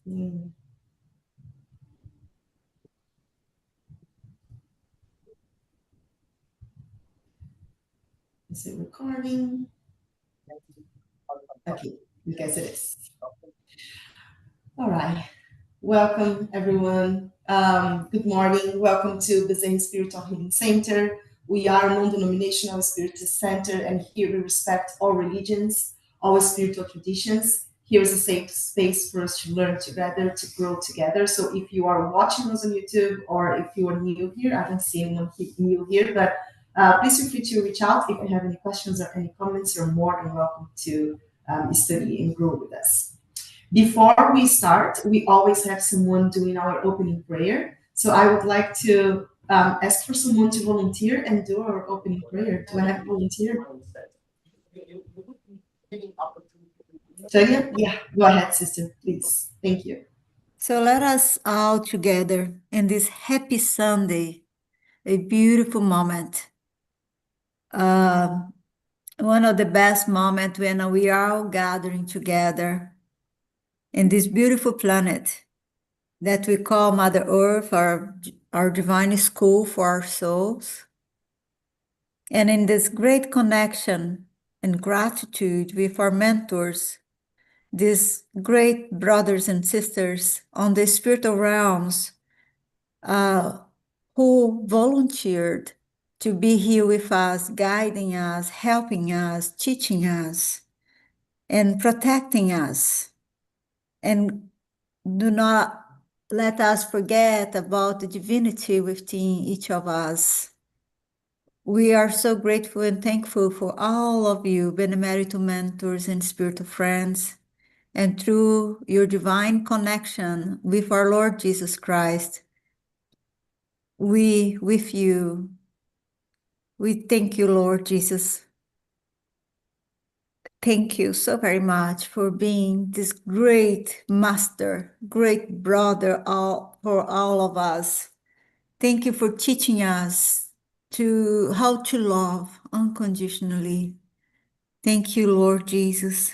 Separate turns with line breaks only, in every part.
Mm. Is it recording? Okay, because it is. All right. Welcome, everyone. Good morning. Welcome to Bezerra Spiritual Healing Center. We are a non-denominational spiritist center, and here we respect all religions, all spiritual traditions. Here is a safe space for us to learn together, to grow together. So if you are watching us on YouTube or if you are new here, I don't see anyone new here, but please feel free to reach out if you have any questions or any comments. You're more than welcome to study and grow with us. Before we start, we always have someone doing our opening prayer. So I would like to ask for someone to volunteer and do our opening prayer. Do I have a volunteer? Tanya? Yeah, go ahead, sister, please. Thank you.
So let us all together in this happy Sunday, a beautiful moment. One of the best moments when we are all gathering together in this beautiful planet that we call Mother Earth, our divine school for our souls. And in this great connection and gratitude with our mentors, these great brothers and sisters on the spiritual realms, who volunteered to be here with us, guiding us, helping us, teaching us, and protecting us. And do not let us forget about the divinity within each of us. We are so grateful and thankful for all of you, Benemérito mentors and spiritual friends, and through your divine connection with our Lord Jesus Christ, we with you. We thank you, Lord Jesus. Thank you so very much for being this great master, great brother for all of us. Thank you for teaching us how to love unconditionally. Thank you, Lord Jesus,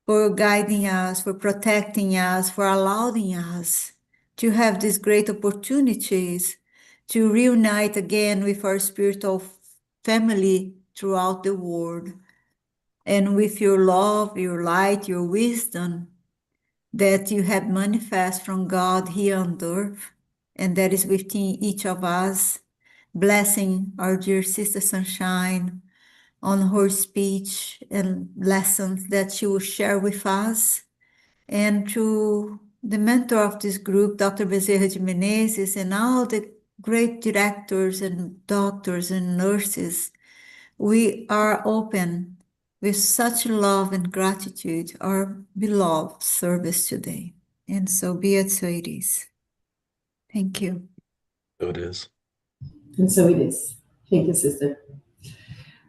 for guiding us, for protecting us, for allowing us to have these great opportunities to reunite again with our spiritual family throughout the world. And with your love, your light, your wisdom that you have manifest from God here on earth, and that is within each of us, blessing our dear sister Sunshine on her speech and lessons that she will share with us, and to the mentor of this group, Dr. Bezerra de Menezes, and all the great directors and doctors and nurses. We are open with such love and gratitude, our beloved service today. And so be it, so it is. Thank you.
So it is.
And so it is. Thank you, sister.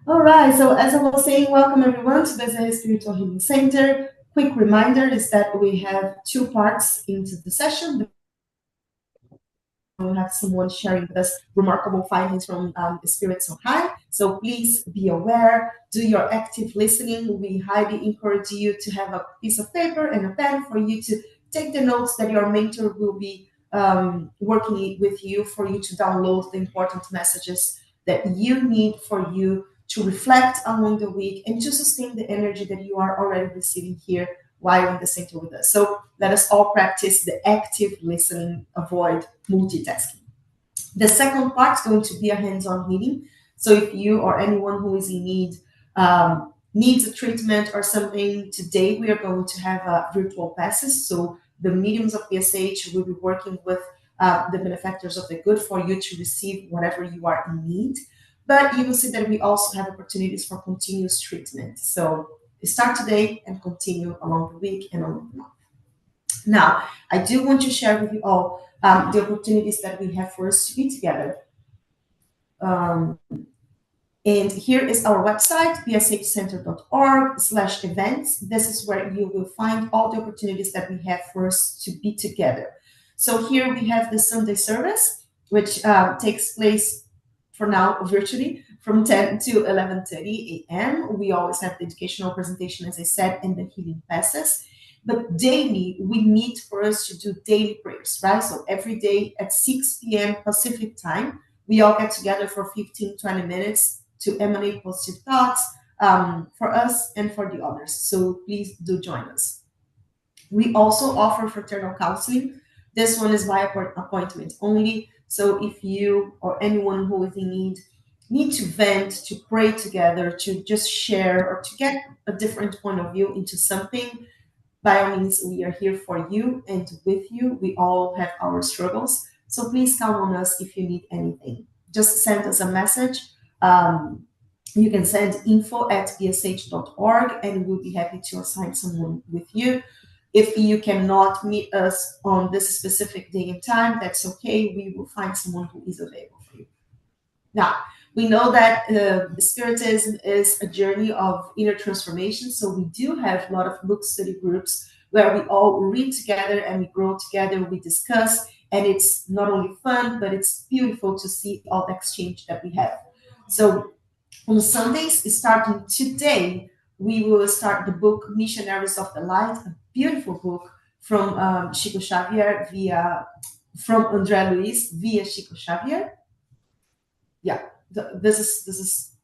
All right, so as I was saying, welcome everyone to the Spiritual Healing Center. Quick reminder is that we have two parts into the session. We'll have someone sharing with us remarkable findings from the Spirits on High. So please be aware, do your active listening. We highly encourage you to have a piece of paper and a pen for you to take the notes that your mentor will be working with you for you to download the important messages that you need for you to reflect along the week and to sustain the energy that you are already receiving here while in the center with us. So let us all practice the active listening, avoid multitasking. The second part is going to be a hands-on healing. So if you or anyone who is in need needs a treatment or something, today we are going to have virtual passes. So the mediums of PSH will be working with the benefactors of the good for you to receive whatever you are in need. But you will see that we also have opportunities for continuous treatment. So start today and continue along the week and along the month. Now, I do want to share with you all the opportunities that we have for us to be together. And here is our website, bshcenter.org/events. This is where you will find all the opportunities that we have for us to be together. So here we have the Sunday service, which takes place for now virtually from 10 to 11:30 a.m. We always have the educational presentation, as I said, and the healing passes. But daily, we meet for us to do daily prayers, right? So every day at 6 p.m. Pacific time, we all get together for 15, 20 minutes to emanate positive thoughts for us and for the others. So please do join us. We also offer fraternal counseling. This one is by appointment only. So if you or anyone who is in need to vent, to pray together, to just share, or to get a different point of view into something, by all means, we are here for you and with you. We all have our struggles. So please count on us if you need anything. Just send us a message. Um, you can send info@bsh.org and we'll be happy to assign someone with you. If you cannot meet us on this specific day and time, that's okay. We will find someone who is available for you. Now, we know that Spiritism is a journey of inner transformation. So we do have a lot of book study groups where we all read together and we grow together, we discuss, and it's not only fun, but it's beautiful to see all the exchange that we have. So on Sundays, starting today, we will start the book Missionaries of the Light, a beautiful book from Chico Xavier from André Luiz via Chico Xavier. Yeah, this is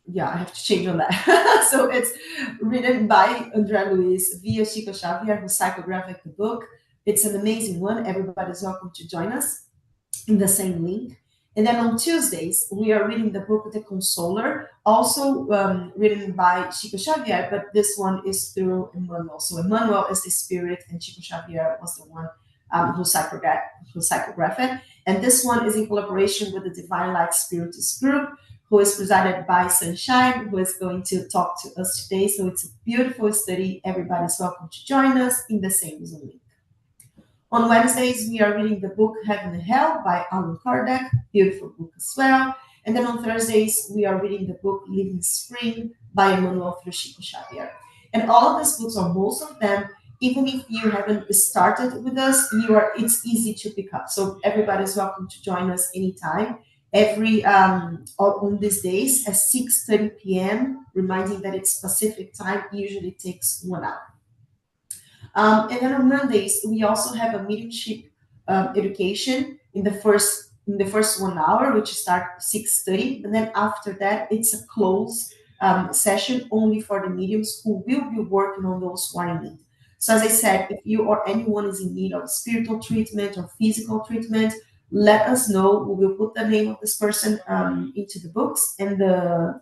yeah, I have to change on that. So it's written by André Luiz via Chico Xavier, who psychographic the book. It's an amazing one. Everybody's welcome to join us in the same link. And then on Tuesdays, we are reading the book The Consoler, also written by Chico Xavier, but this one is through Emmanuel. So Emmanuel is the spirit, and Chico Xavier was the one who psychographed it. And this one is in collaboration with the Divine Light Spiritist group, who is presided by Sunshine, who is going to talk to us today. So it's a beautiful study. Everybody's welcome to join us in the same Zoom link. On Wednesdays, we are reading the book Heaven and Hell by Allan Kardec, beautiful book as well. And then on Thursdays, we are reading the book Living Spring by Emmanuel through Chico Xavier. And all of these books, or most of them, even if you haven't started with us, it's easy to pick up. So everybody's welcome to join us anytime. Every on these days at 6:30 p.m., reminding that it's Pacific time, usually takes 1 hour. And then on Mondays, we also have a mediumship education in the first 1 hour, which start 6:30. And then after that, it's a closed session only for the mediums who will be working on those who are in need. So as I said, if you or anyone is in need of spiritual treatment or physical treatment, let us know. We will put the name of this person into the books, and the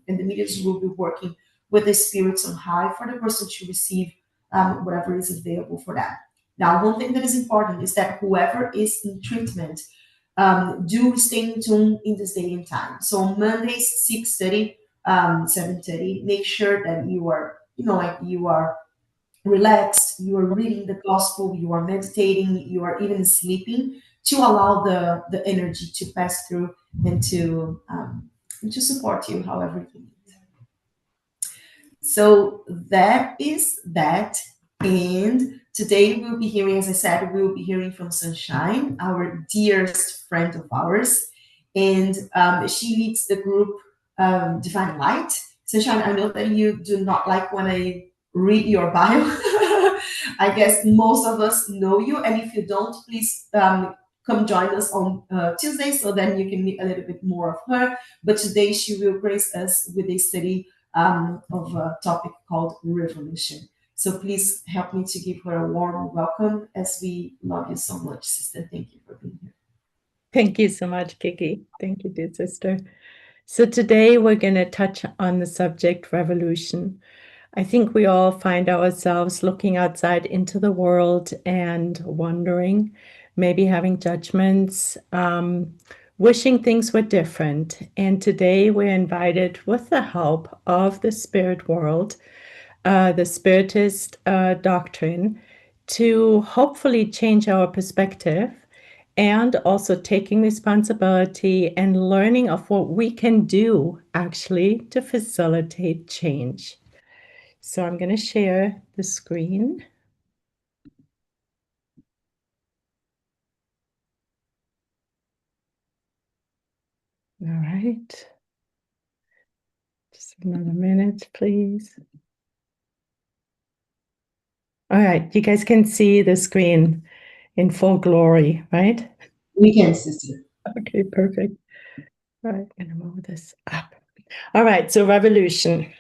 mediums will be working with the spirits on high for the person to receive whatever is available for that. Now, one thing that is important is that whoever is in treatment, do stay in tune in this day and time. So on Mondays, 6:30, 7:30, make sure that you are, you are relaxed, you are reading the gospel, you are meditating, you are even sleeping to allow the energy to pass through and to support you however you need. So that is that. And today we'll be hearing, as I said, we'll be hearing from Sunshine, our dearest friend of ours. And she leads the group Divine Light. Sunshine, I know that you do not like when I read your bio. I guess most of us know you. And if you don't, please come join us on Tuesday so then you can meet a little bit more of her. But today she will grace us with a study of a topic called revolution. So please help me to give her a warm welcome, as we love you so much, sister. Thank you for being here.
Thank you so much, Kiki. Thank you, dear sister. So today we're going to touch on the subject revolution. I think we all find ourselves looking outside into the world and wondering, maybe having judgments, wishing things were different. And today we're invited, with the help of the spirit world, the Spiritist doctrine, to hopefully change our perspective, and also taking responsibility and learning of what we can do actually to facilitate change. So I'm going to share the screen. All right. Just another minute, please. All right, you guys can see the screen in full glory, right?
We can, sister.
Okay, perfect. All right, I'm gonna move this up. All right, so revolution.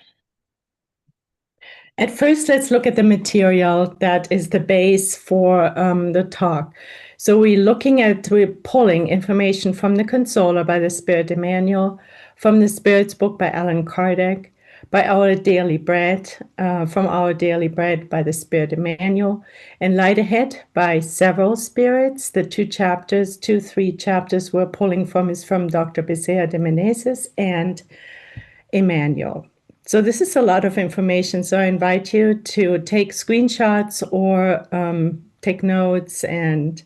At first, let's look at the material that is the base for the talk. So we're pulling information from the Consoler by the Spirit Emmanuel, from the Spirit's book by Allan Kardec, by Our Daily Bread, from Our Daily Bread by the Spirit Emmanuel, and Light Ahead by several spirits. The 3 chapters we're pulling from is from Dr. Bezerra de Menezes and Emmanuel. So this is a lot of information. So I invite you to take screenshots or take notes and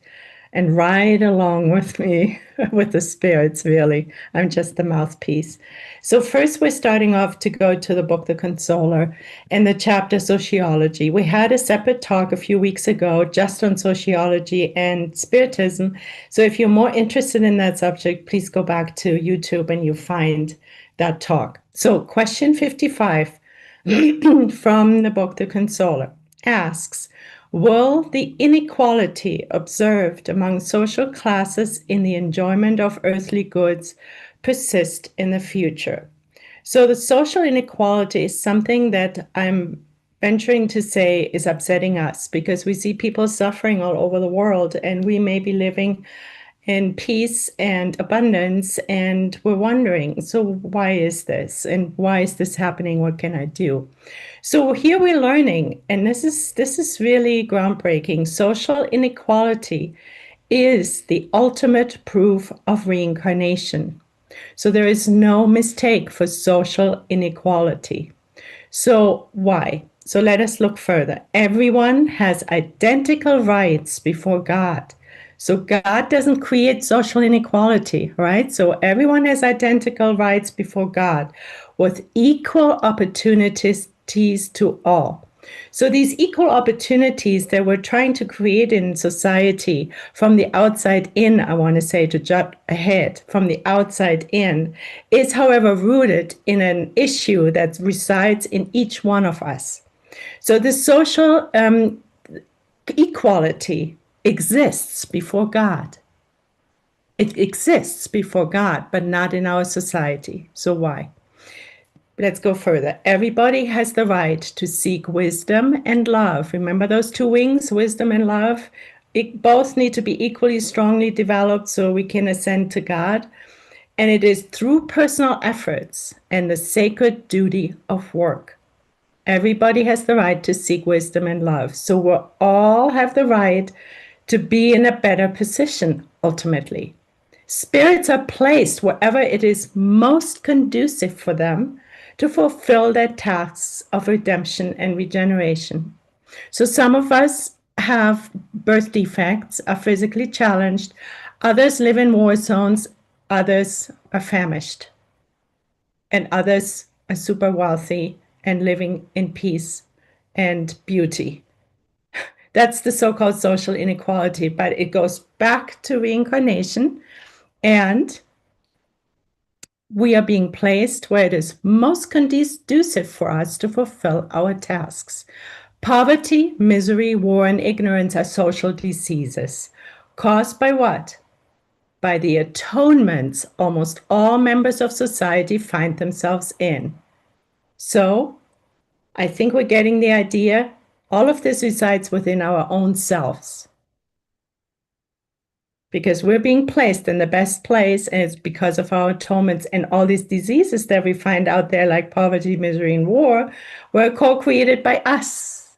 ride along with me with the spirits, really. I'm just the mouthpiece. So first we're starting off to go to the book, The Consoler, and the chapter Sociology. We had a separate talk a few weeks ago just on sociology and spiritism. So if you're more interested in that subject, please go back to YouTube and you'll find that talk. So question 55 from the book, The Consoler, asks, will the inequality observed among social classes in the enjoyment of earthly goods persist in the future? So the social inequality is something that I'm venturing to say is upsetting us because we see people suffering all over the world and we may be living in peace and abundance, and we're wondering, so why is this? And why is this happening? What can I do? So here we're learning, and this is really groundbreaking. Social inequality is the ultimate proof of reincarnation. So there is no mistake for social inequality. So why? So let us look further. Everyone has identical rights before God. So God doesn't create social inequality, right? So everyone has identical rights before God with equal opportunities to all. So these equal opportunities that we're trying to create in society from the outside in, I want to say, to jump ahead, from the outside in, is, however, rooted in an issue that resides in each one of us. So the social equality exists before God. It exists before God, but not in our society. So why? Let's go further. Everybody has the right to seek wisdom and love. Remember those 2 wings, wisdom and love? Both need to be equally strongly developed so we can ascend to God. And it is through personal efforts and the sacred duty of work. Everybody has the right to seek wisdom and love. So we all have the right to be in a better position, ultimately. Spirits are placed wherever it is most conducive for them to fulfill their tasks of redemption and regeneration. So some of us have birth defects, are physically challenged, others live in war zones, others are famished, and others are super wealthy and living in peace and beauty. That's the so-called social inequality, but it goes back to reincarnation, and we are being placed where it is most conducive for us to fulfill our tasks. Poverty, misery, war, and ignorance are social diseases. Caused by what? By the atonements almost all members of society find themselves in. So, I think we're getting the idea. All of this resides within our own selves. Because we're being placed in the best place, and it's because of our atonements, and all these diseases that we find out there, like poverty, misery, and war, were co-created by us.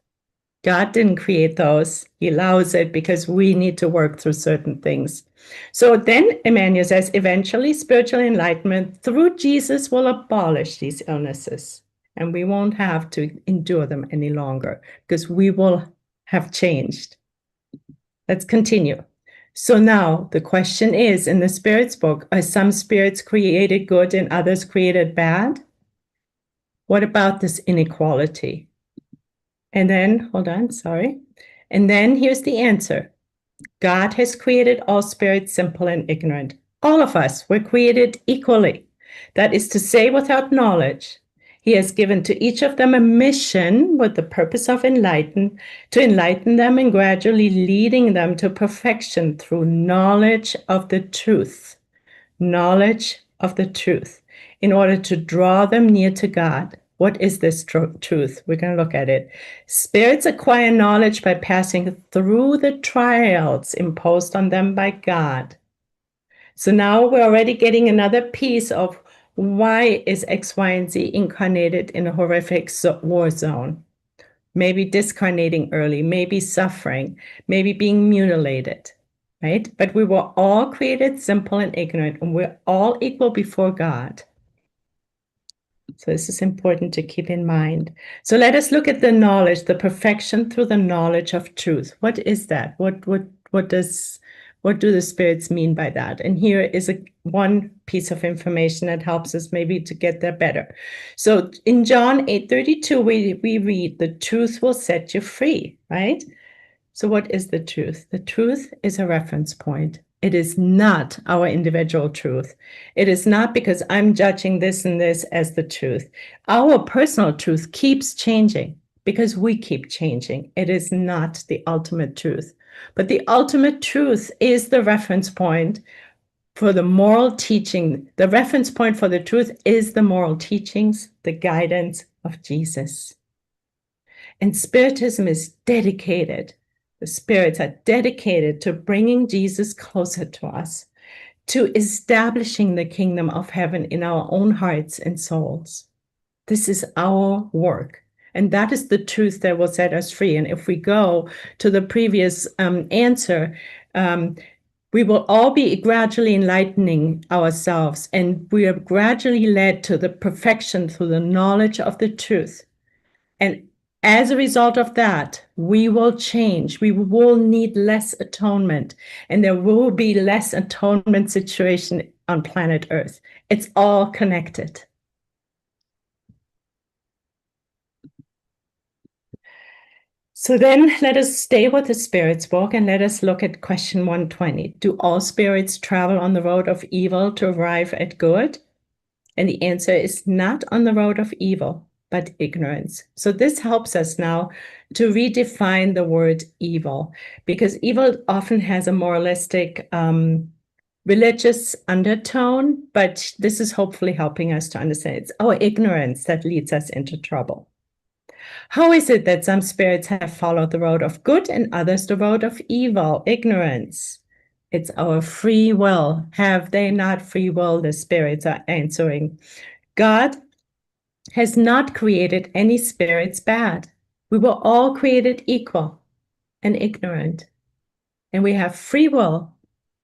God didn't create those. He allows it because we need to work through certain things. So then Emmanuel says, eventually spiritual enlightenment through Jesus will abolish these illnesses, and we won't have to endure them any longer because we will have changed. Let's continue. So now the question is, in the Spirit's book, are some spirits created good and others created bad? What about this inequality? And then, hold on, sorry. And then here's the answer. God has created all spirits simple and ignorant. All of us were created equally. That is to say, without knowledge. He has given to each of them a mission with the purpose of to enlighten them and gradually leading them to perfection through knowledge of the truth. Knowledge of the truth, in order to draw them near to God. What is this truth? We're going to look at it. Spirits acquire knowledge by passing through the trials imposed on them by God. So now we're already getting another piece of why is X, Y, and Z incarnated in a horrific war zone. Maybe discarnating early, maybe suffering, maybe being mutilated, right? But we were all created simple and ignorant, and we're all equal before God. So this is important to keep in mind. So let us look at the knowledge, the perfection through the knowledge of truth. What is that? What do the spirits mean by that? And here is one piece of information that helps us maybe to get there better. So in John 8:32, we read, the truth will set you free, right? So what is the truth? The truth is a reference point. It is not our individual truth. It is not because I'm judging this and this as the truth. Our personal truth keeps changing because we keep changing. It is not the ultimate truth. But the ultimate truth is the reference point for the moral teaching. The reference point for the truth is the moral teachings, the guidance of Jesus. And Spiritism is dedicated. The spirits are dedicated to bringing Jesus closer to us, to establishing the kingdom of heaven in our own hearts and souls. This is our work. And that is the truth that will set us free. And if we go to the previous answer, we will all be gradually enlightening ourselves, and we are gradually led to the perfection through the knowledge of the truth. And as a result of that, we will change. We will need less atonement, and there will be less atonement situation on planet Earth. It's all connected. So then let us stay with the spirits book and let us look at question 120. Do all spirits travel on the road of evil to arrive at good? And the answer is not on the road of evil, but ignorance. So this helps us now to redefine the word evil, because evil often has a moralistic, religious undertone, but this is hopefully helping us to understand it's our ignorance that leads us into trouble. How is it that some spirits have followed the road of good and others the road of evil? Ignorance. It's our free will. Have they not free will? The spirits are answering. God has not created any spirits bad. We were all created equal and ignorant. And we have free will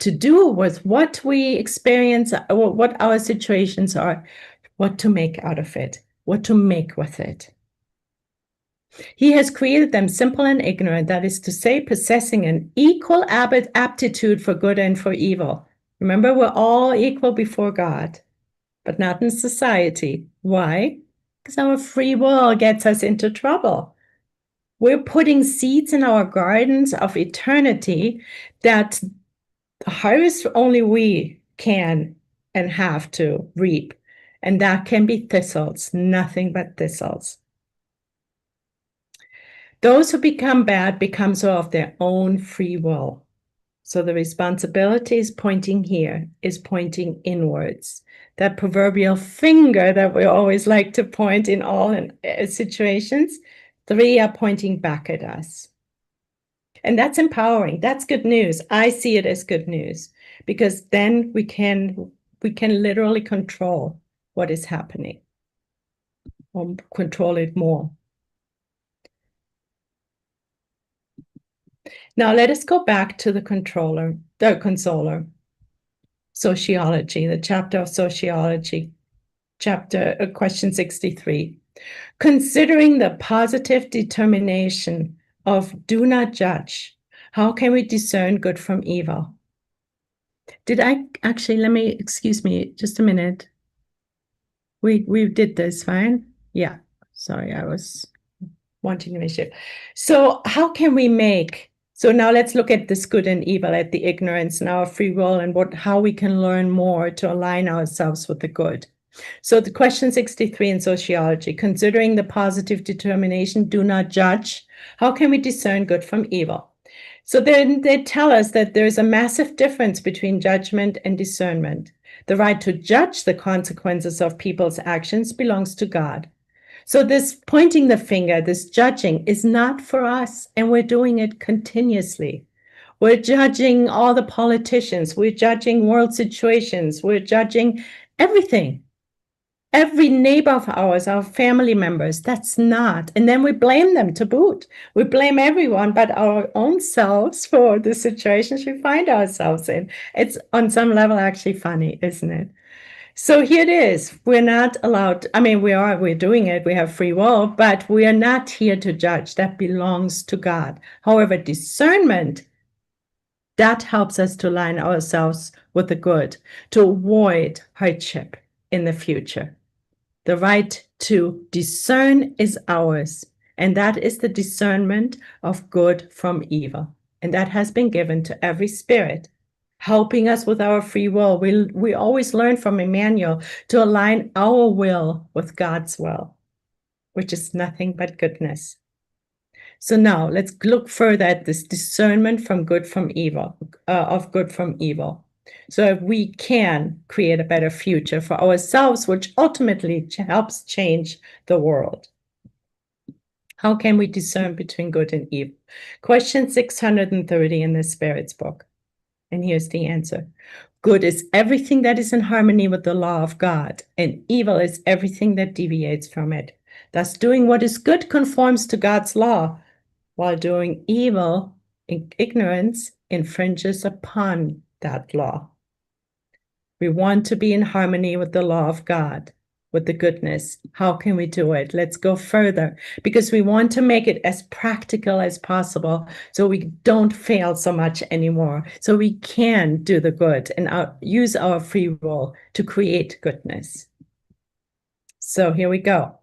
to do with what we experience, what our situations are, what to make out of it, what to make with it. He has created them simple and ignorant, that is to say, possessing an equal aptitude for good and for evil. Remember, we're all equal before God, but not in society. Why? Because our free will gets us into trouble. We're putting seeds in our gardens of eternity that harvest only we can and have to reap. And that can be thistles, nothing but thistles. Those who become bad become so of their own free will. So the responsibility is pointing here, is pointing inwards. That proverbial finger that we always like to point in all situations, 3 are pointing back at us. And that's empowering. That's good news. I see it as good news, because then we can literally control what is happening, or control it more. Now let us go back to the consoler. Sociology, the chapter of sociology, question 63. Considering the positive determination of do not judge, how can we discern good from evil? Did I actually, excuse me, just a minute. We did this, fine? Yeah, sorry, I was wanting to make sure. So how can we so now let's look at this good and evil, at the ignorance and our free will, and how we can learn more to align ourselves with the good. So the question 63 in sociology, considering the positive determination, do not judge, how can we discern good from evil? So then they tell us that there's a massive difference between judgment and discernment. The right to judge the consequences of people's actions belongs to God. So this pointing the finger, this judging is not for us, and we're doing it continuously. We're judging all the politicians, we're judging world situations, we're judging everything. Every neighbor of ours, our family members, that's not. And then we blame them to boot. We blame everyone but our own selves for the situations we find ourselves in. It's on some level actually funny, isn't it? So here it is. We're not allowed, I mean, we're doing it, we have free will, but we are not here to judge. That belongs to God. However, discernment, that helps us to align ourselves with the good, to avoid hardship in the future. The right to discern is ours, and that is the discernment of good from evil. And that has been given to every spirit, helping us with our free will. We always learn from Emmanuel to align our will with God's will, which is nothing but goodness. So now let's look further at this discernment from good from evil, of good from evil. So we can create a better future for ourselves, which ultimately helps change the world. How can we discern between good and evil? Question 630 in the Spirit's book. And here's the answer. Good is everything that is in harmony with the law of God, and evil is everything that deviates from it. Thus, doing what is good conforms to God's law, while doing evil in ignorance infringes upon that law. We want to be in harmony with the law of God, with the goodness. How can we do it? Let's go further, because we want to make it as practical as possible so we don't fail so much anymore, so we can do the good and use our free will to create goodness. So here we go.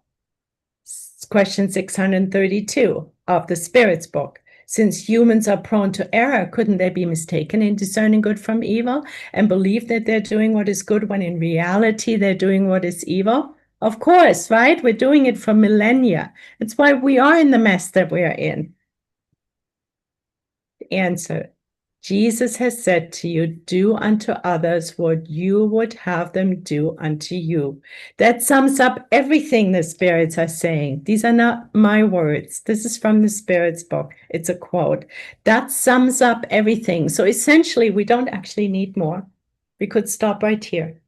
Question 632 of the Spirit's book. Since humans are prone to error, couldn't they be mistaken in discerning good from evil and believe that they're doing what is good when in reality they're doing what is evil? Of course, right? We're doing it for millennia. It's why we are in the mess that we are in. Answer. Jesus has said to you, do unto others what you would have them do unto you. That sums up everything the spirits are saying. These are not my words. This is from the Spirit's book. It's a quote. That sums up everything. So essentially, we don't actually need more. We could stop right here.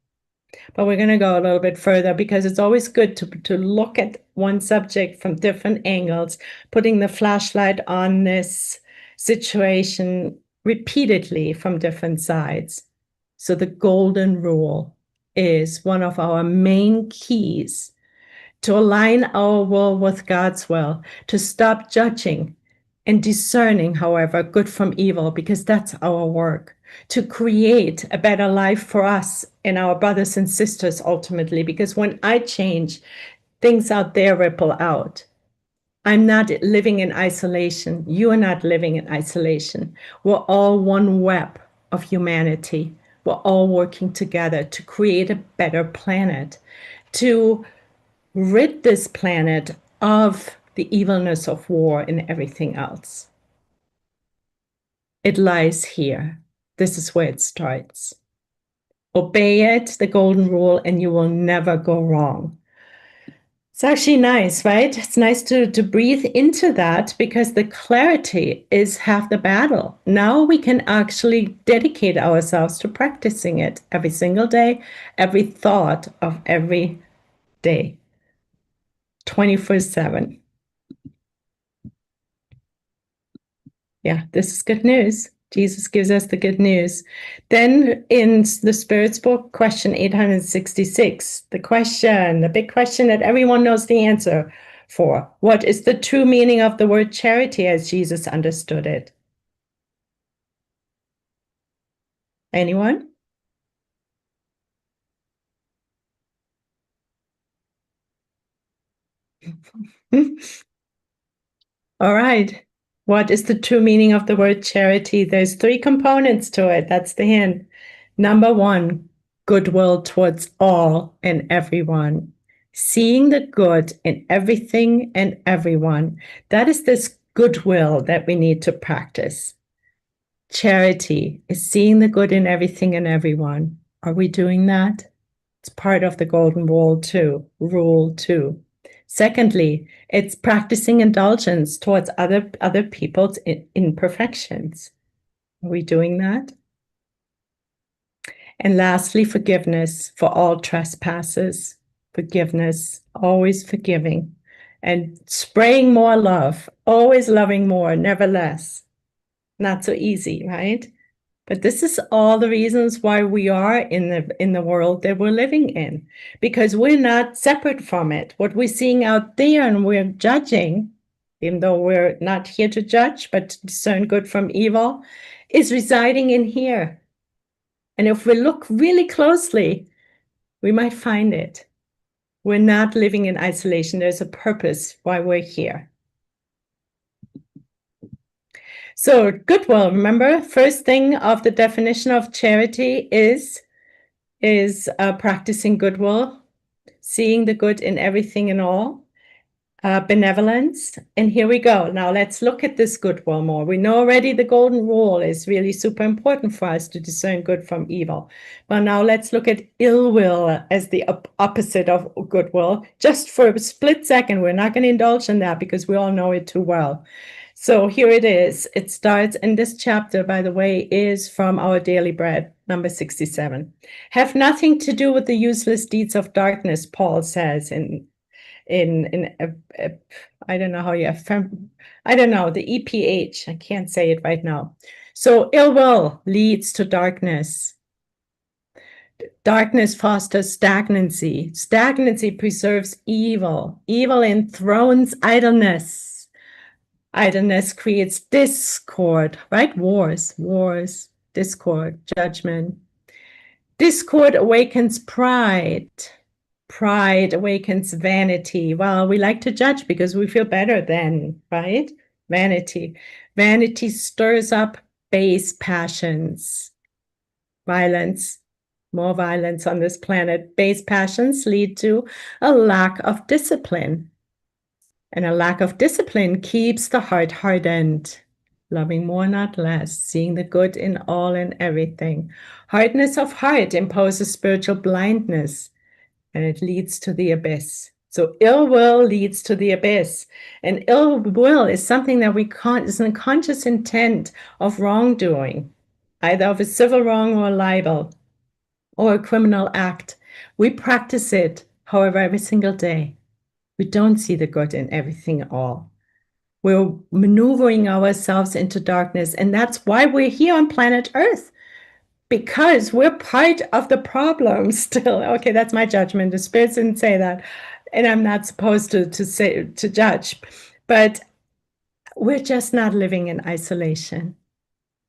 But we're going to go a little bit further because it's always good to look at one subject from different angles, putting the flashlight on this situation repeatedly from different sides. So the golden rule is one of our main keys to align our will with God's will, to stop judging and discerning, however, good from evil, because that's our work, to create a better life for us and our brothers and sisters ultimately, because when I change, things out there ripple out. I'm not living in isolation. You are not living in isolation. We're all one web of humanity. We're all working together to create a better planet, to rid this planet of the evilness of war and everything else. It lies here. This is where it starts. Obey it, the golden rule, and you will never go wrong. It's actually nice, right? It's nice to breathe into that because the clarity is half the battle. Now we can actually dedicate ourselves to practicing it every single day, every thought of every day, 24/7. Yeah, this is good news. Jesus gives us the good news. Then in the Spirit's book, question 866, the big question that everyone knows the answer for. What is the true meaning of the word charity as Jesus understood it? Anyone? All right. What is the true meaning of the word charity? There's 3 components to it. That's the hint. Number 1, goodwill towards all and everyone, seeing the good in everything and everyone. That is this goodwill that we need to practice. Charity is seeing the good in everything and everyone. Are we doing that? It's part of the golden rule too. Secondly, it's practicing indulgence towards other people's imperfections. Are we doing that? And lastly, forgiveness for all trespasses. Forgiveness, always forgiving. And spraying more love, always loving more, never less. Not so easy, right? But this is all the reasons why we are in the world that we're living in, because we're not separate from it. What we're seeing out there and we're judging, even though we're not here to judge, but to discern good from evil, is residing in here. And if we look really closely, we might find it. We're not living in isolation. There's a purpose why we're here. So goodwill, remember, first thing of the definition of charity is practicing goodwill, seeing the good in everything and all, benevolence. And here we go. Now let's look at this goodwill more. We know already the golden rule is really super important for us to discern good from evil. Well, now let's look at ill will as the opposite of goodwill. Just for a split second, we're not going to indulge in that because we all know it too well. So here it is. It starts, and this chapter, by the way, is from Our Daily Bread, number 67. Have nothing to do with the useless deeds of darkness, Paul says I don't know how you affirm, I don't know, the EPH. I can't say it right now. So ill will leads to darkness. Darkness fosters stagnancy. Stagnancy preserves evil. Evil enthrones idleness. Idleness creates discord, right? Wars, discord, judgment. Discord awakens pride. Pride awakens vanity. Well, we like to judge because we feel better then, right? Vanity. Vanity stirs up base passions. Violence. More violence on this planet. Base passions lead to a lack of discipline. And a lack of discipline keeps the heart hardened. Loving more, not less, seeing the good in all and everything. Hardness of heart imposes spiritual blindness, and it leads to the abyss. So ill will leads to the abyss. And ill will is something that is an unconscious intent of wrongdoing, either of a civil wrong or a libel or a criminal act. We practice it, however, every single day. We don't see the good in everything at all. We're maneuvering ourselves into darkness, and that's why we're here on planet Earth, because we're part of the problem still. Okay, that's my judgment. The spirits didn't say that, and I'm not supposed to judge, but we're just not living in isolation.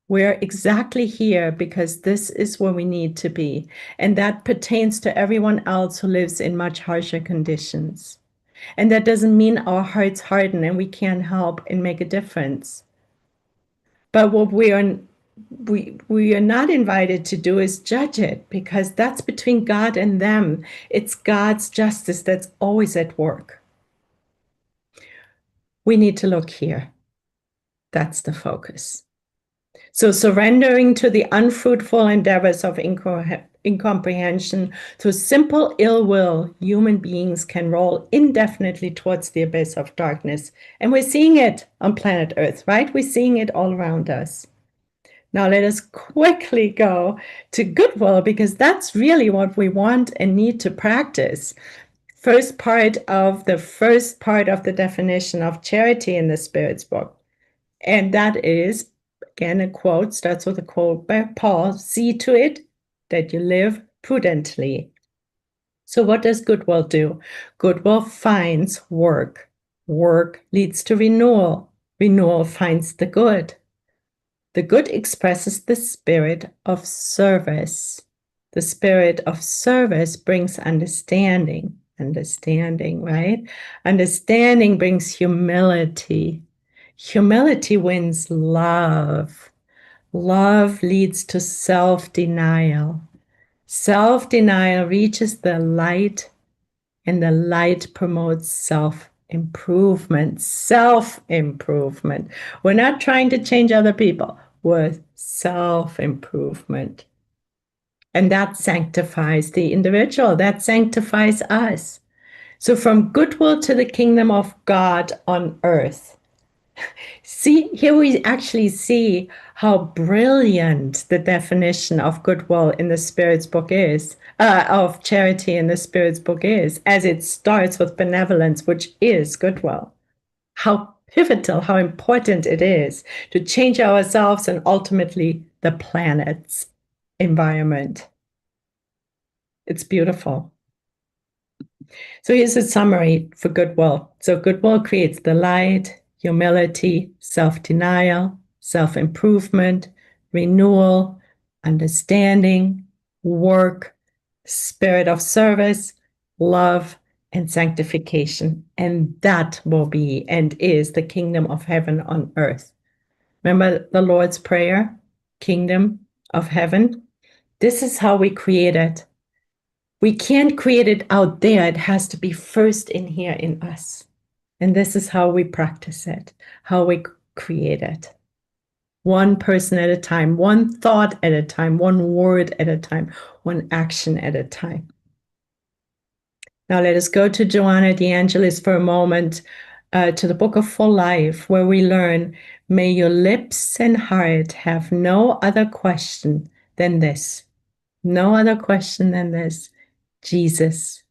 We're exactly here because this is where we need to be, and that pertains to everyone else who lives in much harsher conditions. And that doesn't mean our hearts harden and we can't help and make a difference. But what we are not invited to do is judge it, because that's between God and them. It's God's justice that's always at work. We need to look here. That's the focus. So surrendering to the unfruitful endeavors of incomprehension through simple ill will, human beings can roll indefinitely towards the abyss of darkness. And we're seeing it on planet Earth, right? We're seeing it all around us. Now let us quickly go to goodwill, because that's really what we want and need to practice. First part of the definition of charity in the Spirit's book. And that is, again, a quote, starts with a quote by Paul: see to it that you live prudently. So what does goodwill do? Goodwill finds work. Work leads to renewal. Renewal finds the good. The good expresses the spirit of service. The spirit of service brings understanding. Understanding, right? Understanding brings humility. Humility wins love. Love leads to self-denial. Self-denial reaches the light, and the light promotes self-improvement. Self-improvement. We're not trying to change other people. We're self-improvement. And that sanctifies the individual. That sanctifies us. So from goodwill to the kingdom of God on earth. See, here we actually see how brilliant the definition of goodwill in the Spirit's book is, of charity in the Spirit's book is, as it starts with benevolence, which is goodwill. How pivotal, how important it is to change ourselves and ultimately the planet's environment. It's beautiful. So here's a summary for goodwill. So goodwill creates the light, humility, self-denial, self-improvement, renewal, understanding, work, spirit of service, love, and sanctification. And that will be and is the kingdom of heaven on earth. Remember the Lord's Prayer, kingdom of heaven? This is how we create it. We can't create it out there. It has to be first in here in us. And this is how we practice it, how we create it. One person at a time, one thought at a time, one word at a time, one action at a time. Now let us go to Joanna de Angelis for a moment, to the Book of Full Life, where we learn, may your lips and heart have no other question than this. No other question than this. Jesus,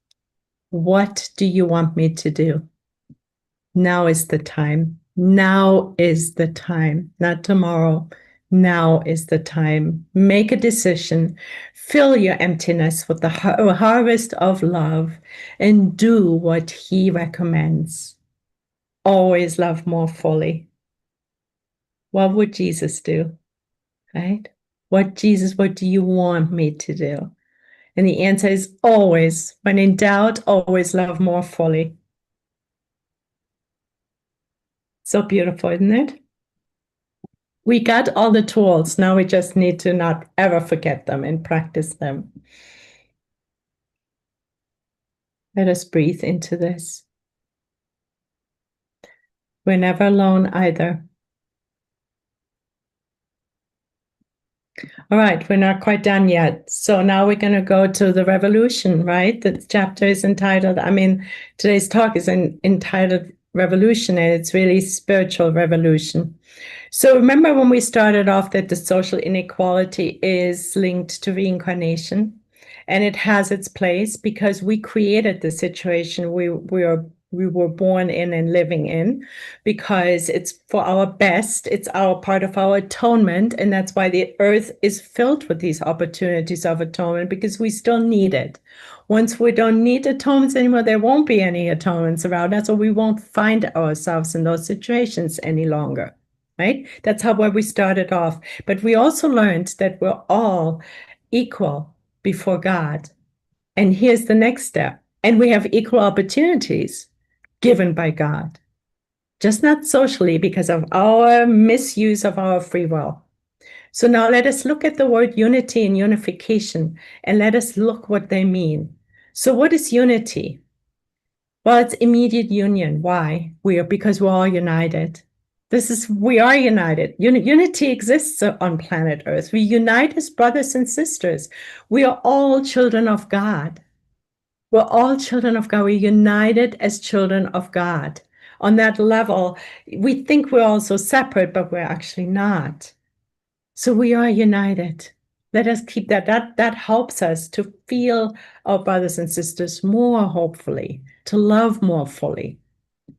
what do you want me to do? Now is the time. Now is the time, not tomorrow. Now is the time. Make a decision. Fill your emptiness with the harvest of love and do what he recommends. Always love more fully. What would Jesus do? Right? What do you want me to do? And the answer is always, when in doubt, always love more fully. So beautiful, isn't it? We got all the tools. Now we just need to not ever forget them and practice them. Let us breathe into this. We're never alone either. All right, we're not quite done yet. So now we're going to go to the revolution, right? The chapter is entitled, today's talk is entitled Revolution, and it's really spiritual revolution. So remember when we started off that the social inequality is linked to reincarnation, and it has its place because we created the situation we were born in and living in, because it's for our best, it's our part of our atonement, and that's why the earth is filled with these opportunities of atonement, because we still need it. Once we don't need atonements anymore, there won't be any atonements around us, or we won't find ourselves in those situations any longer, right? That's where we started off. But we also learned that we're all equal before God. And here's the next step. And we have equal opportunities given by God, just not socially because of our misuse of our free will. So now let us look at the word unity and unification, and let us look what they mean. So what is unity? Well, it's immediate union. Why? Because we're all united. We are united. Unity exists on planet Earth. We unite as brothers and sisters. We are all children of God. We're all children of God. We're united as children of God. On that level, we think we're all so separate, but we're actually not. So we are united. Let us keep that. That helps us to feel our brothers and sisters more hopefully, to love more fully.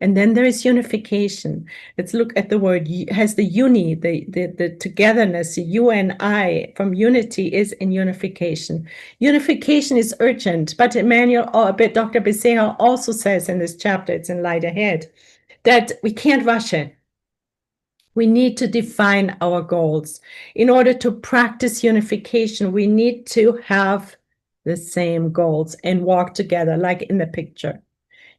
And then there is unification. Let's look at the word. Has the the togetherness, you and I, from unity is in unification. Unification is urgent, but Dr. Becerra also says in this chapter, it's in Light Ahead, that we can't rush it. We need to define our goals. In order to practice unification, we need to have the same goals and walk together, like in the picture.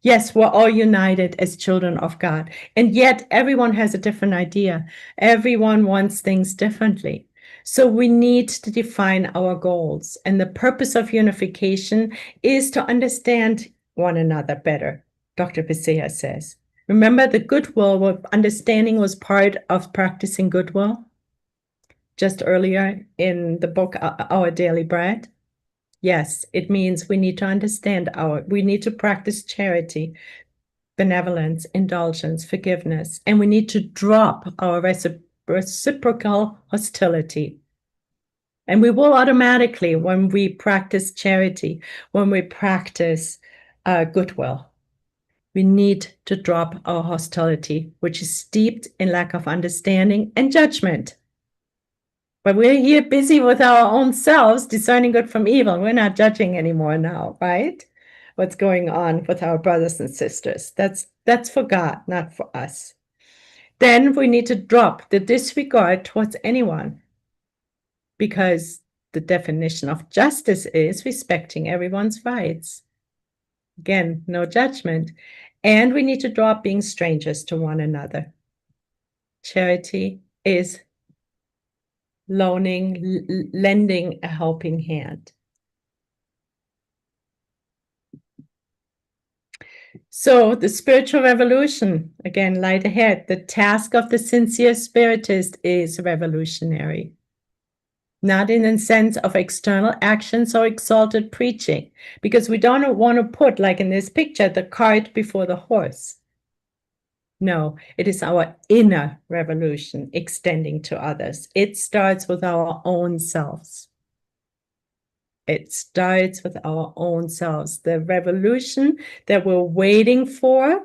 Yes, we're all united as children of God, and yet everyone has a different idea. Everyone wants things differently. So we need to define our goals. And the purpose of unification is to understand one another better, Dr. Pisea says. Remember the goodwill, understanding was part of practicing goodwill? Just earlier in the book, Our Daily Bread? Yes, it means we need to understand we need to practice charity, benevolence, indulgence, forgiveness, and we need to drop our reciprocal hostility. And we will automatically, when we practice charity, when we practice goodwill, we need to drop our hostility, which is steeped in lack of understanding and judgment. But we're here busy with our own selves, discerning good from evil. We're not judging anymore now, right? What's going on with our brothers and sisters. That's for God, not for us. Then we need to drop the disregard towards anyone, because the definition of justice is respecting everyone's rights. Again, no judgment. And we need to drop being strangers to one another. Charity is lending a helping hand. So the spiritual revolution, again, light ahead. The task of the sincere spiritist is revolutionary. Not in the sense of external actions or exalted preaching, because we don't want to put, like in this picture, the cart before the horse. No, it is our inner revolution extending to others. It starts with our own selves. It starts with our own selves. The revolution that we're waiting for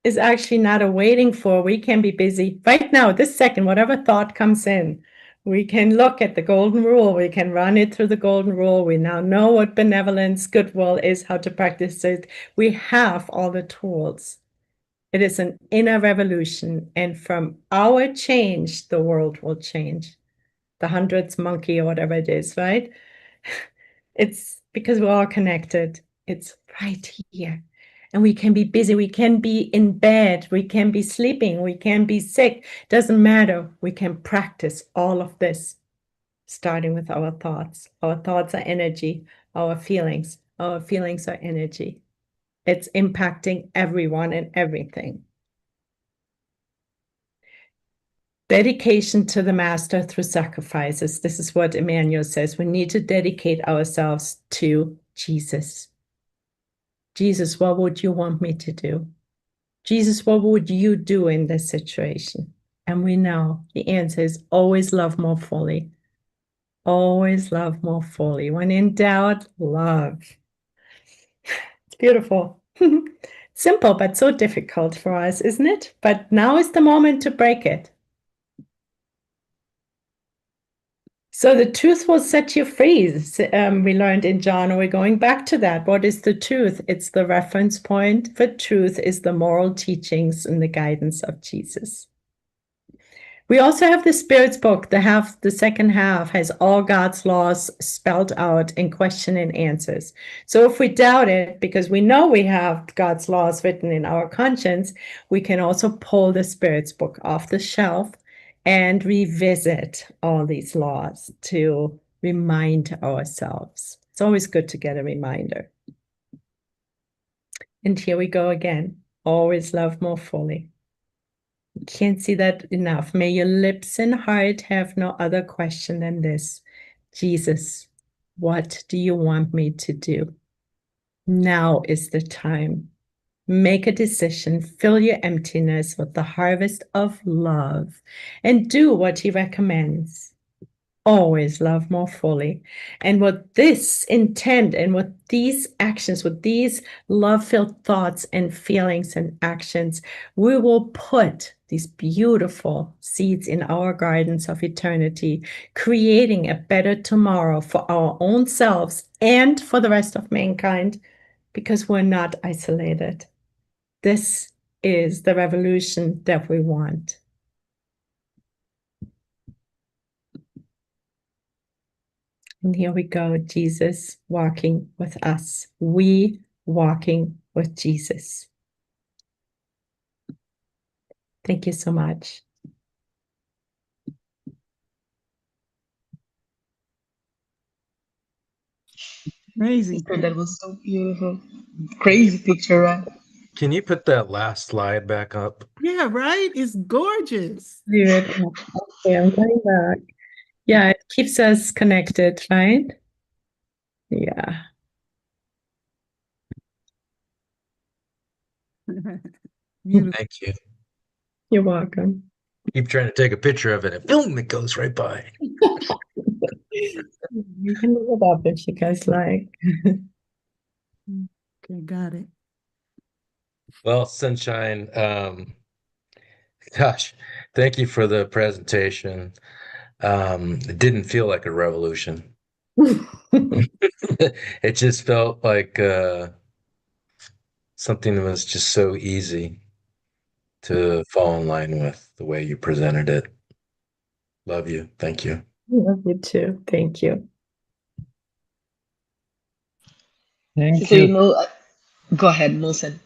is actually not a waiting for. We can be busy right now, this second, whatever thought comes in. We can look at the golden rule. We can run it through the golden rule. We now know what benevolence, goodwill is, how to practice it. We have all the tools. It is an inner revolution. And from our change, the world will change. The hundredth monkey or whatever it is, right? It's because we're all connected. It's right here. And we can be busy. We can be in bed. We can be sleeping. We can be sick. Doesn't matter. We can practice all of this, starting with our thoughts. Our thoughts are energy. Our feelings are energy. It's impacting everyone and everything. Dedication to the master through sacrifices. This is what Emmanuel says. We need to dedicate ourselves to Jesus. Jesus, what would you want me to do? Jesus, what would you do in this situation? And we know the answer is always love more fully. Always love more fully. When in doubt, love. It's beautiful. Simple, but so difficult for us, isn't it? But now is the moment to break it. So the truth will set you free. We learned in John, we're going back to that. What is the truth? It's the reference point for truth is the moral teachings and the guidance of Jesus. We also have the Spirit's book. The second half has all God's laws spelled out in question and answers. So if we doubt it, because we know we have God's laws written in our conscience, we can also pull the Spirit's book off the shelf and revisit all these laws to remind ourselves. It's always good to get a reminder. And here we go again. Always love more fully. Can't see that enough. May your lips and heart have no other question than this. Jesus, what do you want me to do? Now is the time. Make a decision, fill your emptiness with the harvest of love, and do what he recommends. Always love more fully. And with this intent and with these actions, with these love-filled thoughts and feelings and actions, we will put these beautiful seeds in our gardens of eternity, creating a better tomorrow for our own selves and for the rest of mankind, because we're not isolated. This is the revolution that we want. And here we go, Jesus walking with us. We walking with Jesus. Thank you so much.
Amazing.
Sister, that was so beautiful. Crazy picture, right?
Can you put that last slide back up?
Yeah, right? It's gorgeous.
Beautiful. Okay, I'm going back. Yeah, it keeps us connected, right? Yeah.
Beautiful.
Thank you.
You're welcome.
Keep trying to take a picture of it and boom, it goes right by.
You can look it up if you guys like.
Okay, got it.
Well, Sunshine, gosh, thank you for the presentation. It didn't feel like a revolution. It just felt like something that was just so easy to fall in line with the way you presented it. Love you. Thank you.
Love you too. Thank you.
Thank
Sister,
you.
go ahead, Wilson.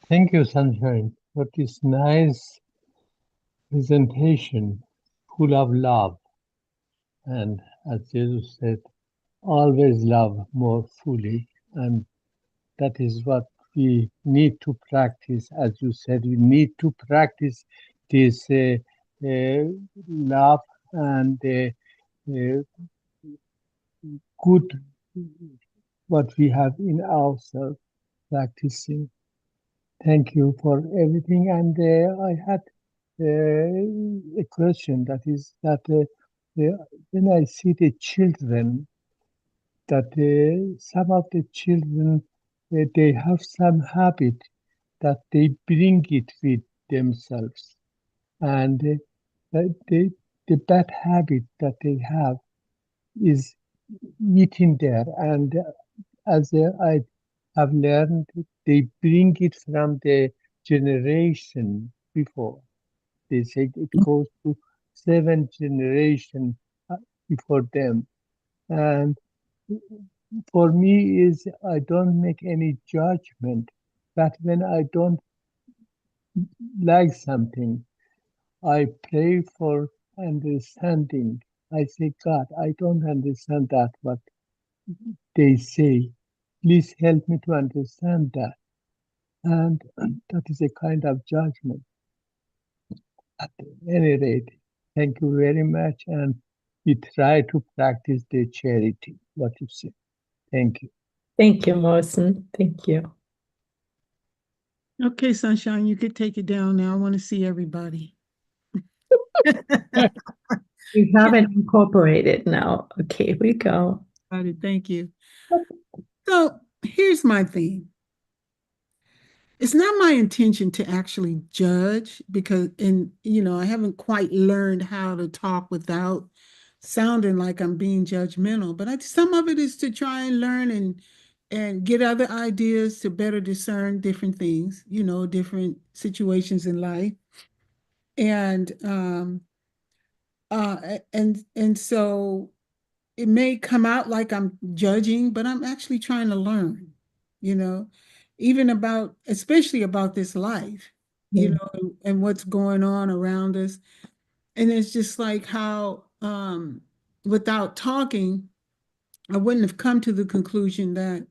Thank you, Sunshine, for this nice presentation full of love. And as Jesus said, always love more fully. And that is what we need to practice. As you said, we need to practice this love and good what we have in ourselves practicing. Thank you for everything. And I had a question that is that when I see the children, that some of the children they have some habit that they bring it with themselves, and the bad habit that they have is eating there. And as I have learned, they bring it from the generation before. They say it goes to 7 generations before them. And for me is I don't make any judgment, but when I don't like something, I pray for understanding. I say, God, I don't understand that, what they say. Please help me to understand that. And that is a kind of judgment. At any rate, thank you very much. And we try to practice the charity, what you say. Thank you.
Thank you, Morrison. Thank you.
Okay, Sunshine, you could take it down now. I want to see everybody.
We have it incorporated now. Okay, here we go.
Got it. Thank you. So here's my thing. It's not my intention to actually judge because, I haven't quite learned how to talk without sounding like I'm being judgmental. But some of it is to try and learn and get other ideas to better discern different things, different situations in life. And so it may come out like I'm judging, but I'm actually trying to learn, you know, even especially about this life, and what's going on around us. And it's just like how, without talking, I wouldn't have come to the conclusion that,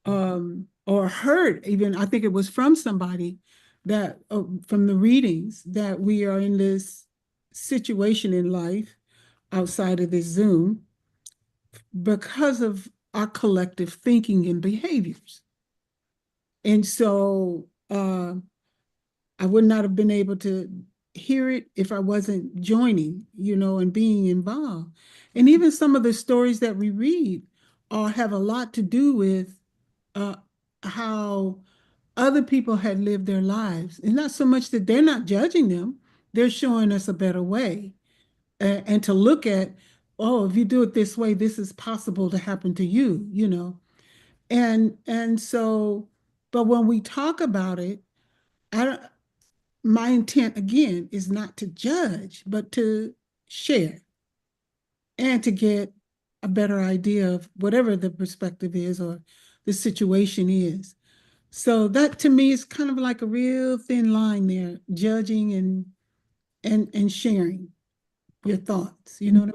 or heard even, I think it was from somebody that, from the readings, that we are in this situation in life outside of this Zoom because of our collective thinking and behaviors. And so I would not have been able to hear it if I wasn't joining, and being involved. And even some of the stories that we read have a lot to do with how other people had lived their lives. And not so much that they're not judging them, they're showing us a better way. And to look at, oh, if you do it this way, this is possible to happen to you. And so, but when we talk about it, I don't, my intent again is not to judge, but to share and to get a better idea of whatever the perspective is or the situation is. So that to me is kind of like a real thin line there, judging and sharing your thoughts. You know what I mean?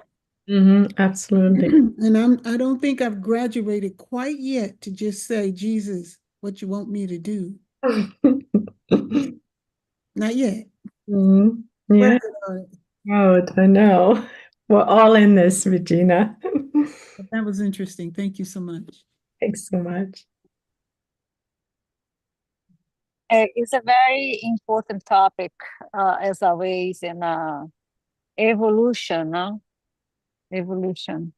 Absolutely.
And I don't think I've graduated quite yet to just say, Jesus, what you want me to do? Not yet.
Mhm. Yeah,
Working on it.
proud. I know. We're all in this, Regina.
But that was interesting. Thank you so much.
Thanks so much.
It's a very important topic, as always, in evolution, no? Evolution.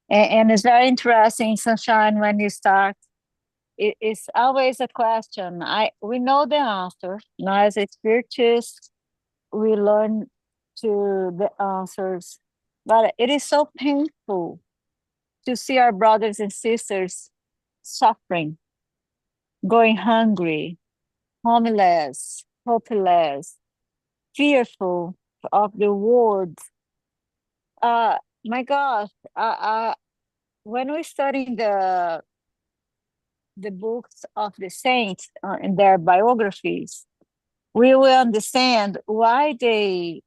And it's very interesting, Sunshine, when you start. It's always a question. We know the answer. Now, as a spiritist, we learn to the answers. But it is so painful to see our brothers and sisters suffering, going hungry, homeless, hopeless, fearful of the world. My gosh, when we study the books of the saints in their biographies, we will understand why they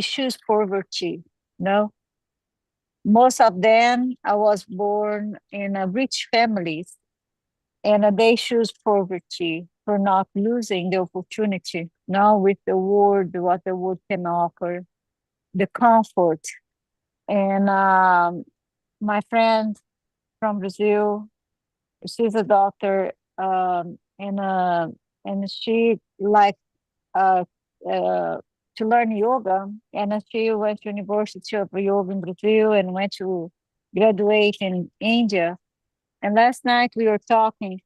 choose poverty. No, most of them I was born in a rich families, and they choose poverty for not losing the opportunity. Now with the world, what the world can offer, the comfort. And my friend from Brazil, she's a doctor, and she like uh, uh, to learn yoga, and she went to University of Yoga in Brazil and went to graduate in India. And last night we were talking,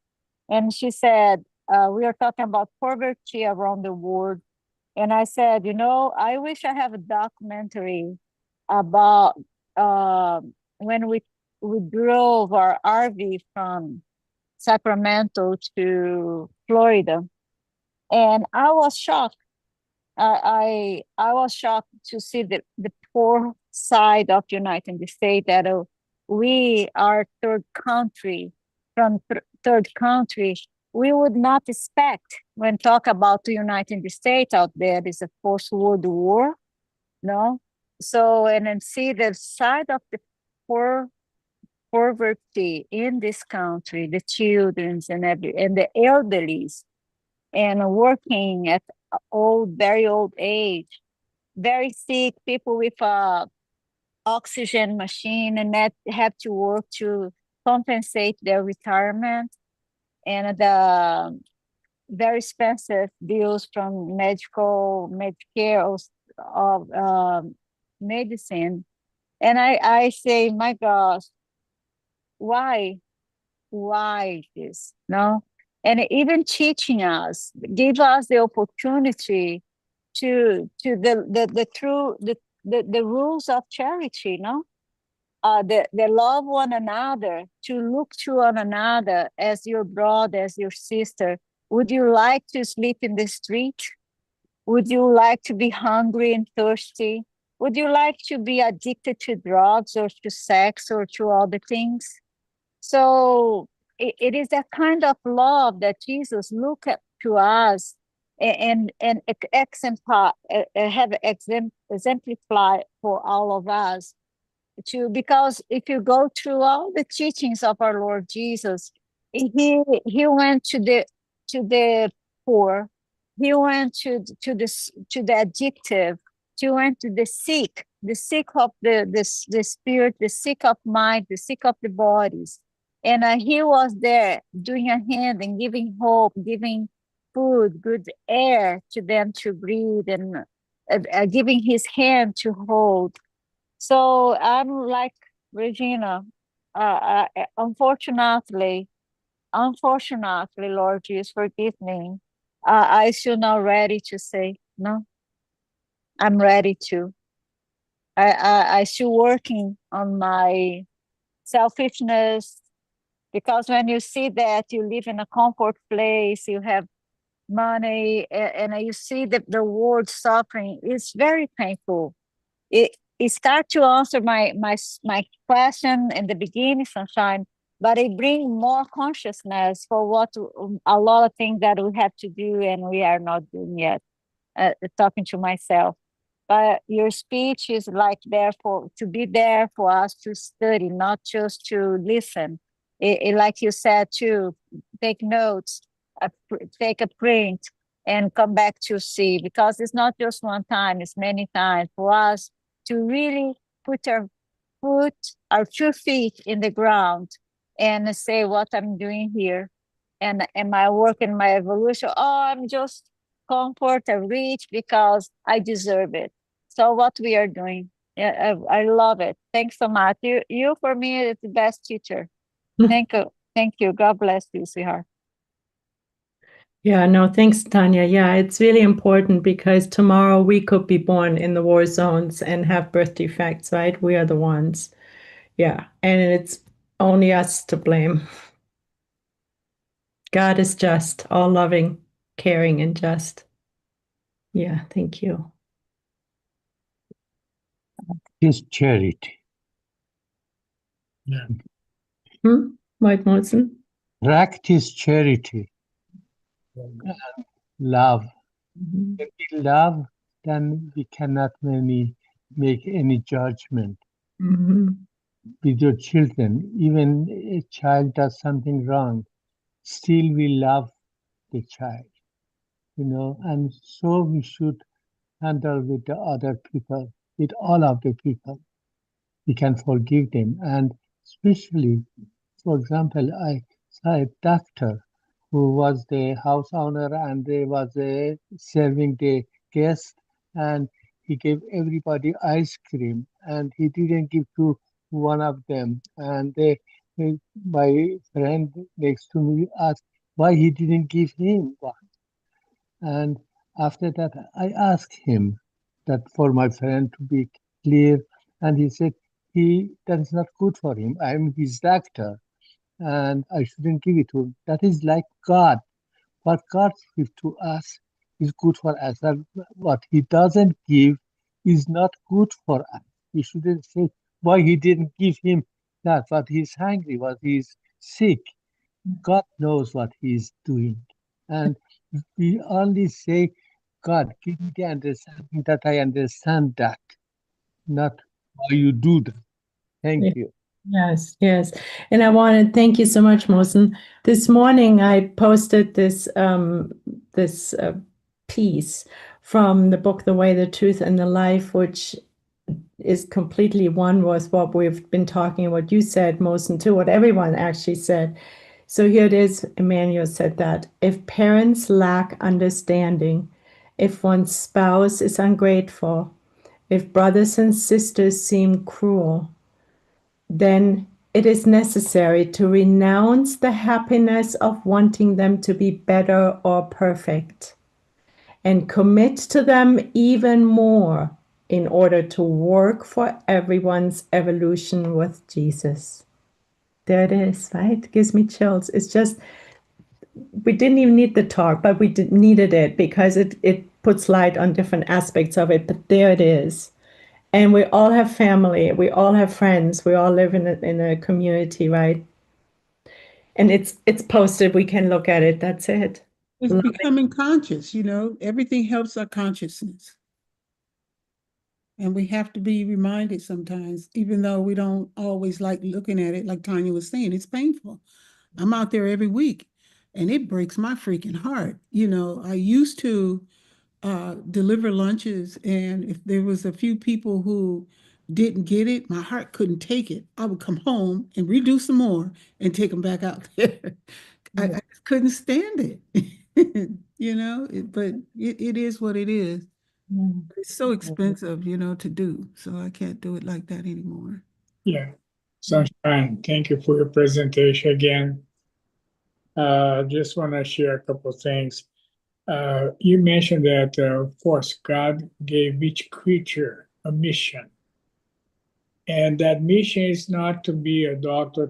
and she said, we are talking about poverty around the world. And I said, I wish I have a documentary about when we drove our RV from Sacramento to Florida. And I was shocked. I was shocked to see the poor side of United States, that we are third country, from third country. We would not expect, when talk about the United States out there is a post World War, no. So, and then see the side of the poor poverty in this country, the childrens and the elderlies, and working at very old age, very sick people with a oxygen machine, and that have to work to compensate their retirement, and the very expensive bills from Medicare of medicine. And I say, my gosh, why this? No, and even teaching us, give us the opportunity to the true the rules of charity, no? The love one another, to look to one another as your brother, as your sister. Would you like to sleep in the street? Would you like to be hungry and thirsty? Would you like to be addicted to drugs or to sex or to other things? So it is that kind of love that Jesus look at to us, and exemplify for all of us, because if you go through all the teachings of our Lord Jesus, he went to the poor, he went to the addictive, he went to the sick of the spirit, the sick of mind, the sick of the bodies. And he was there doing a hand and giving hope, giving food, good air to them to breathe, and giving his hand to hold. So I'm like Regina. Unfortunately, Lord Jesus, forgive me. I still not ready to say no. I'm ready to. I still working on my selfishness, because when you see that you live in a comfort place, you have money, and you see the world suffering, it's very painful. It start to answer my question in the beginning, Sunshine, but it bring more consciousness for a lot of things that we have to do and we are not doing yet. Talking to myself, but your speech is like to be there for us to study, not just to listen. Like you said, to take notes, take a print, and come back to see, because it's not just one time, it's many times for us to really put our 2 feet in the ground and say what I'm doing here. And my work and my evolution, I'm just comfort and reach because I deserve it. So what we are doing, yeah, I love it. Thanks so much. You for me is the best teacher. Thank you. Thank you. God bless you, sweetheart.
Yeah, no, thanks, Tanya. Yeah, it's really important because tomorrow we could be born in the war zones and have birth defects, right? We are the ones. Yeah, and it's only us to blame. God is just, all loving, caring, and just. Yeah, thank you.
Is charity.
White Molson?
Practice charity. Love. If we love, then we cannot make any judgment with your children. Even a child does something wrong, still we love the child, and so we should handle with the other people, with all of the people. We can forgive them. And especially, for example, I saw a doctor who was the house owner and they was serving the guest, and he gave everybody ice cream and he didn't give to one of them. And my friend next to me asked why he didn't give him one. And after that, I asked him that for my friend to be clear, and he said that is not good for him. I'm his doctor, and I shouldn't give it to him. That is like God. What God gives to us is good for us. And what He doesn't give is not good for us. We shouldn't say why He didn't give him that. What he's hungry, what he's sick. God knows what He's doing, and we only say, God, give me the understanding that I understand that, not why you do that. Thank you.
Yes, yes. And I want to thank you so much, Mosen. This morning I posted this piece from the book The Way, the Truth, and the Life, which is completely one with what we've been talking, what you said, Mosen, too, what everyone actually said. So here it is. Emmanuel said that if parents lack understanding, if one's spouse is ungrateful, if brothers and sisters seem cruel, then it is necessary to renounce the happiness of wanting them to be better or perfect and commit to them even more in order to work for everyone's evolution with Jesus. There it is, right? It gives me chills. It's just, we didn't even need the talk, but we needed it because it puts light on different aspects of it. But there it is. And we all have family. We all have friends. We all live in a community, right? And it's posted. We can look at it. That's it.
It's becoming conscious, everything helps our consciousness. And we have to be reminded sometimes, even though we don't always like looking at it, like Tanya was saying, it's painful. I'm out there every week and it breaks my freaking heart. I used to deliver lunches, and if there was a few people who didn't get it, my heart couldn't take it. I would come home and redo some more and take them back out there. I just couldn't stand it. But it is what it is. It's so expensive, to do. So I can't do it like that anymore.
Yeah. Sunshine, thank you for your presentation again. Just want to share a couple of things. You mentioned that, of course, God gave each creature a mission. And that mission is not to be a doctor,